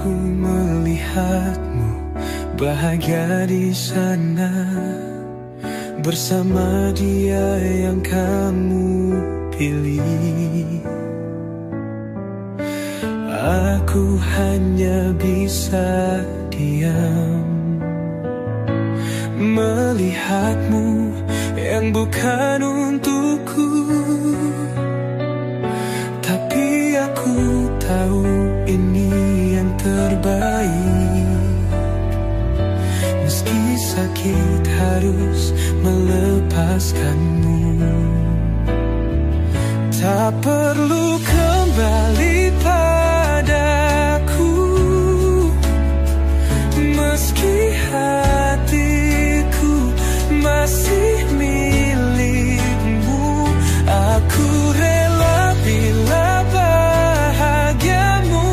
Aku melihatmu bahagia di sana bersama dia yang kamu pilih. Aku hanya bisa diam melihatmu yang bukan untukku, tapi aku tahu ini yang terbaik. Meski sakit harus melepaskanmu, tak perlu kembali padaku. Meski hatiku masih milikmu, aku rela bila bahagiamu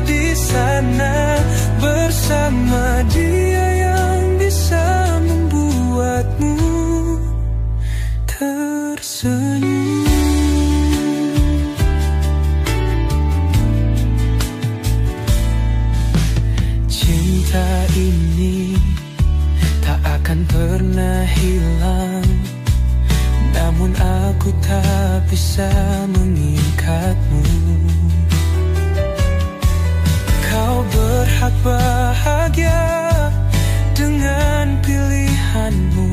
di sana bersama dia yang bisa membuatmu tersenyum. Cinta ini tak akan pernah hilang, namun aku tak bisa mengikatmu. Kau berhak bahagia dengan pilihanmu,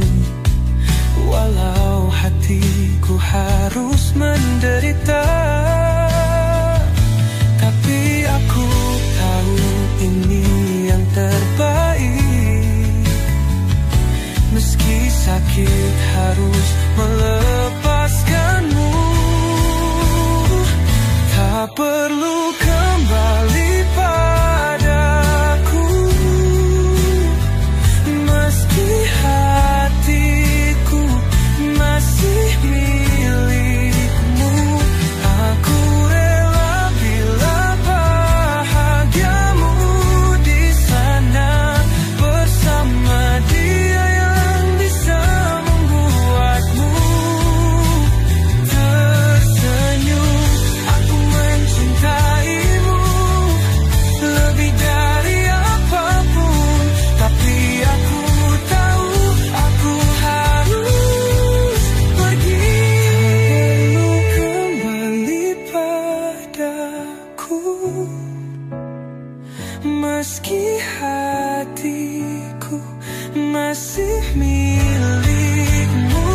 walau hatiku harus menderita. Tapi aku tahu ini yang terbaik. Meski sakit harus melepaskanmu, tak perlu kembali padaku. Meski hatiku masih milikmu, aku rela bila bahagiamu di sana bersama dia yang bisa membuatmu tersenyum. Aku mencintaimu lebih dari apapun, tapi aku tahu aku harus pergi. Kembali padaku, meski hatiku masih milikmu,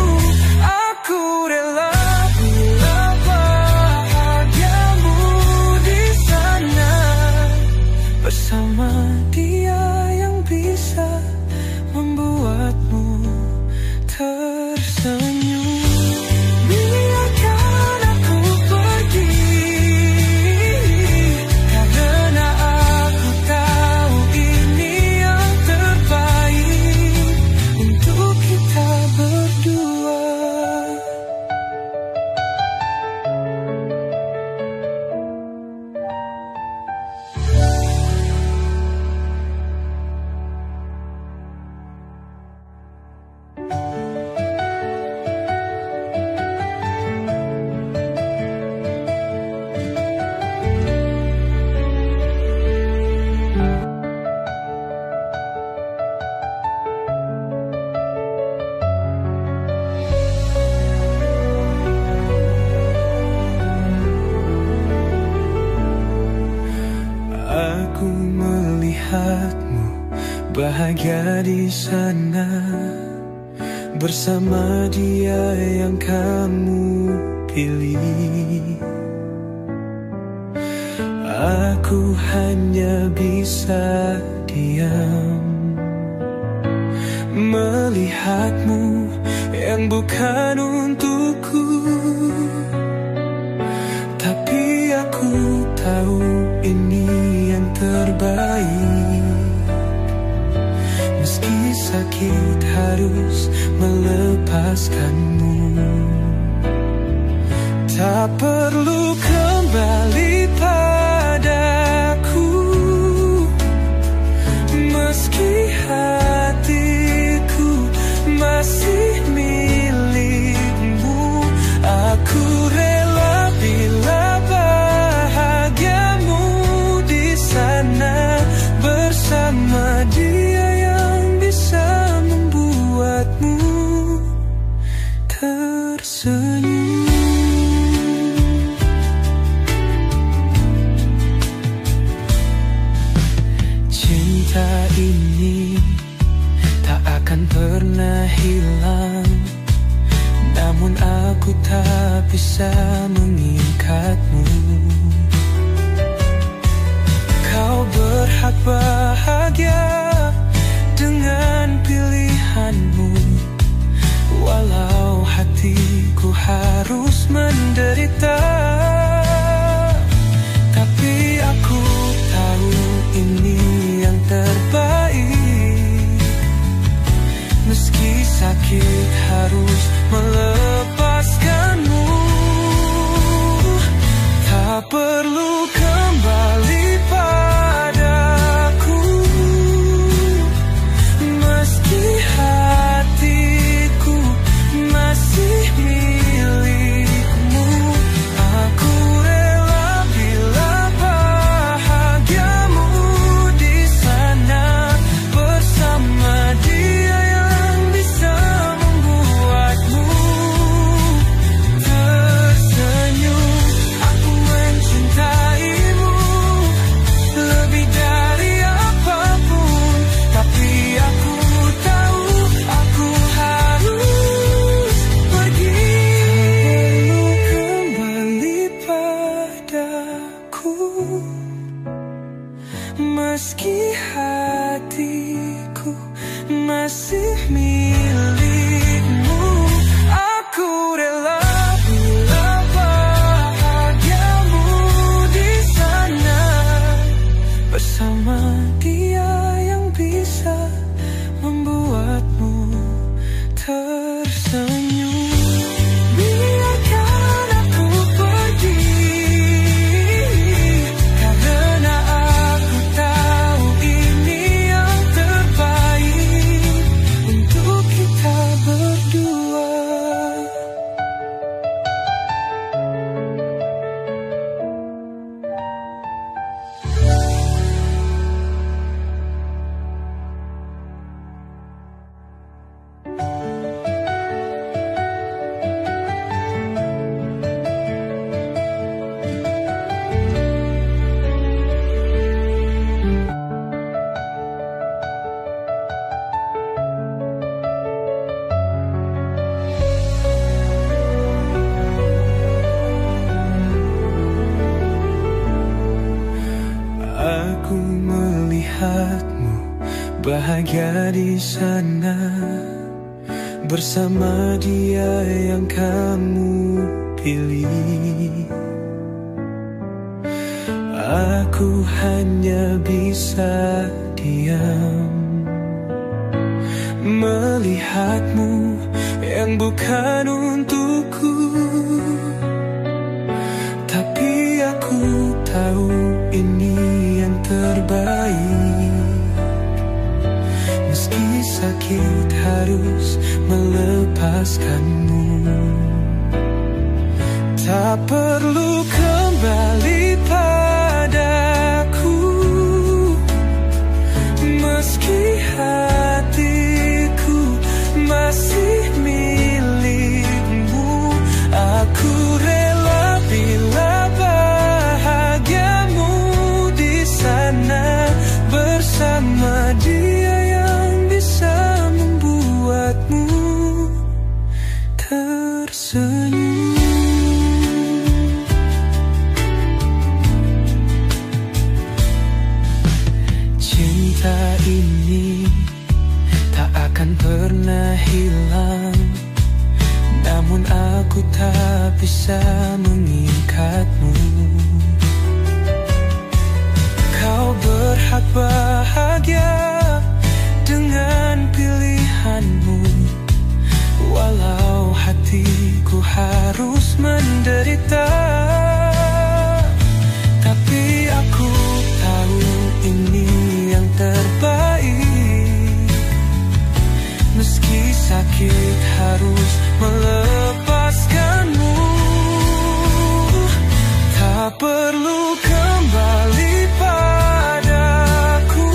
aku rela bila bahagiamu di sana bersama dia yang bisa membuatmu tersenyum. Biarkan aku pergi, karena aku tahu ini yang terbaik untuk kita berdua. Aku melihatmu bahagia di sana bersama dia yang kamu pilih. Aku hanya bisa diam melihatmu yang bukan untukku, tapi aku tahu ini yang terbaik. Meski sakit harus melepaskanmu, tak perlu kembali padaku. Meski hatiku masih milikmu, aku rela bila bahagiamu di sana ini tak akan pernah hilang, namun aku tak bisa mengingkatmu. Kau berhak bahagia dengan pilihanmu, walau hatiku harus menderita. Tapi aku tahu ini yang terbaik, meski sakit harus melepaskanmu. Tak perlu kembali padaku, meski hatiku masih milikmu. Aku rela bila bahagiamu di sana bersama dia yang bisa membuatmu tersenyum. Aku mencintaimu lebih dari apapun, tapi aku tahu aku harus pergi. Kembali padaku, meski hatiku masih milikmu. Aku rela bila bahagiamu di sana bersama dia yang bisa membuatmu tersenyum. Biarkan aku pergi, karena aku tahu ini yang terbaik untuk kita berdua. Aku melihatmu bahagia di sana bersama dia yang kamu pilih. Aku hanya bisa diam melihatmu yang bukan untukku, tapi aku tahu ini yang terbaik, meski sakit harus melepaskanmu. Tak perlu kembali padaku, meski hatiku masih milikmu. Aku rela bila bahagiamu di sana bersama dia yang bisa membuatmu tersenyum. Cinta ini tak akan pernah hilang, namun aku tak bisa mengingkatmu. Kau berhak bahagia dengan pilihanmu, walau hatiku harus menderita. Tapi aku tahu ini yang terbaik, meski sakit harus melepaskanmu. Tak perlu kembali padaku,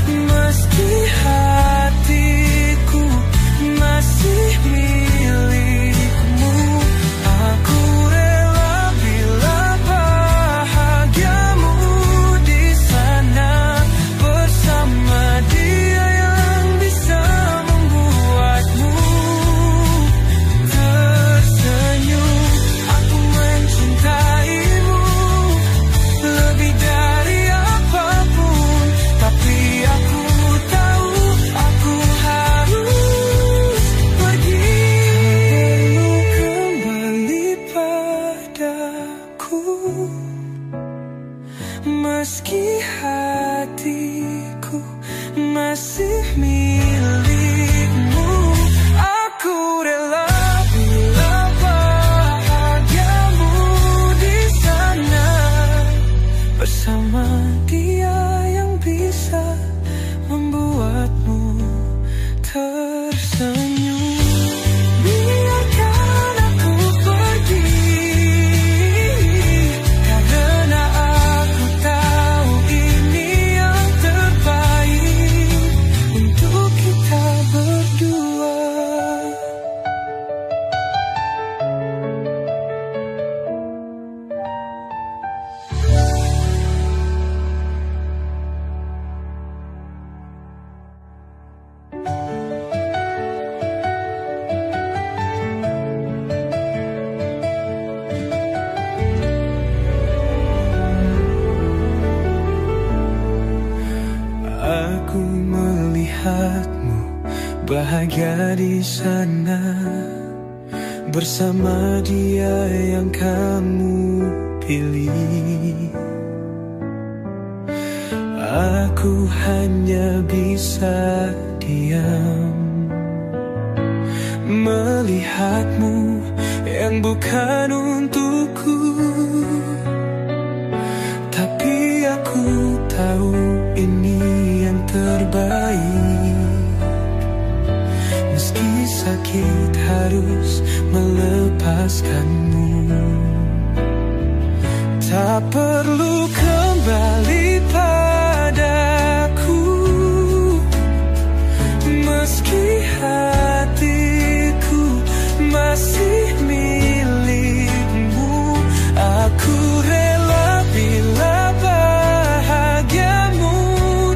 meski hatiku masih milikmu. Aku rela bila bahagiamu di sana meski hatiku masih milikmu. Aku rela bila bahagiamu di sana bersama dia yang bisa membuatmu tersenyum. Biarkan aku pergi, karena aku tahu ini yang terbaik untuk kita berdua. Aku melihatmu bahagia di sana bersama dia yang kamu pilih. Aku hanya bisa diam melihatmu yang bukan untukku, tapi aku tahu ini yang terbaik. Meski sakit harus melepaskanmu, tak perlu kembali padaku. Meski hatiku masih milikmu, aku rela bila bahagiamu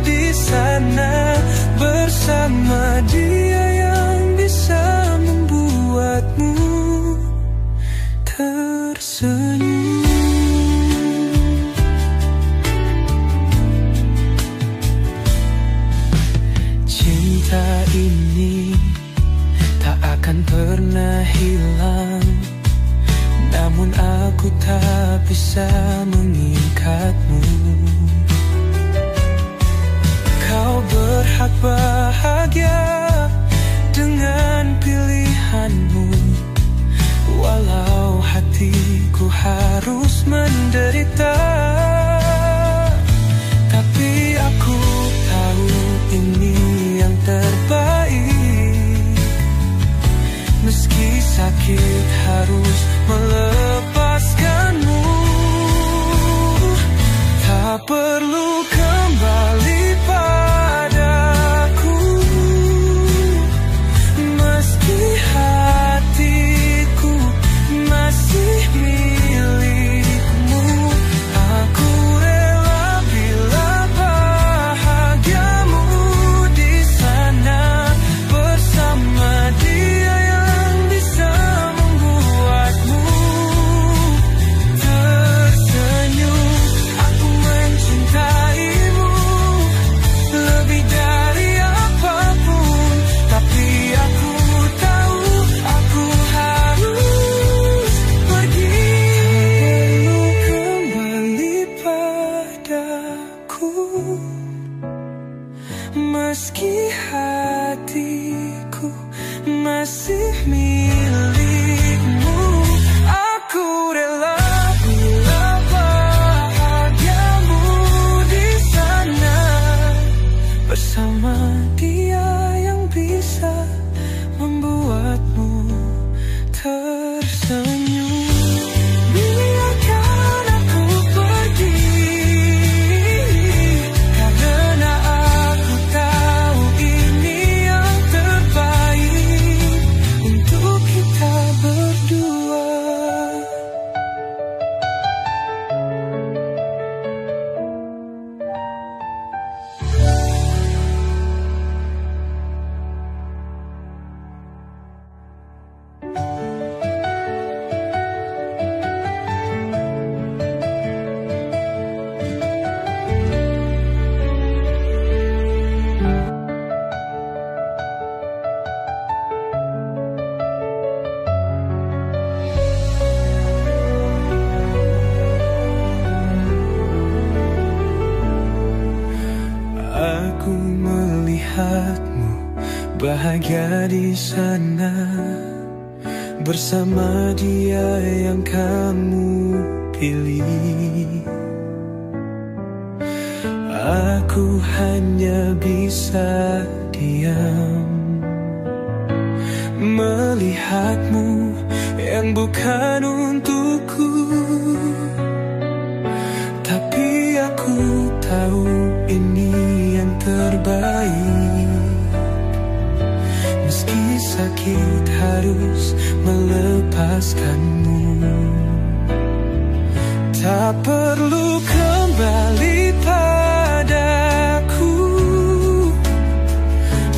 di sana bersama dia yang bisa membuatmu tersenyum. Cinta ini tak akan pernah hilang, namun aku tak bisa mengikatmu. Kau berhak bahagia dengan pilihanmu, walau hatiku harus menderita. Tapi aku tahu ini yang terbaik. Meski sakit harus melepaskanmu, tak perlu kembali padaku. Meski hatiku masih milikmu, bahagia di sana bersama dia yang kamu pilih. Aku hanya bisa diam melihatmu yang bukan untukku, tapi aku tahu ini yang terbaik. Meski sakit harus melepaskanmu, tak perlu kembali padaku.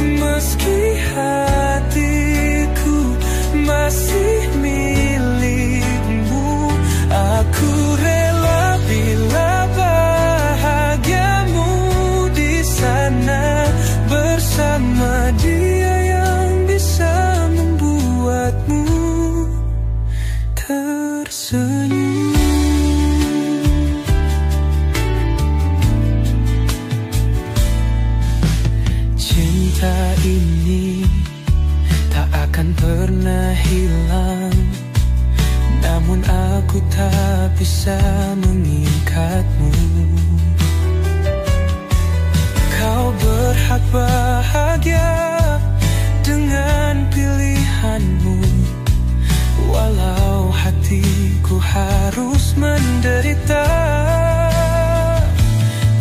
Meski hatiku masih milikmu, aku rela bila bahagiamu di sana bersama dia yang bisa membuatmu tersenyum. Cinta ini tak akan pernah hilang, namun aku tak bisa mengikatmu. Kau berhak bahagia dengan pilihanmu, walau hatiku harus menderita.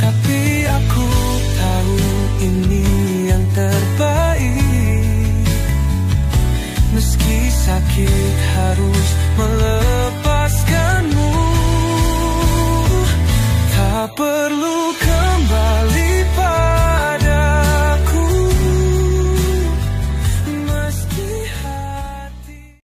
Tapi aku tahu ini yang terbaik. Meski sakit harus melepas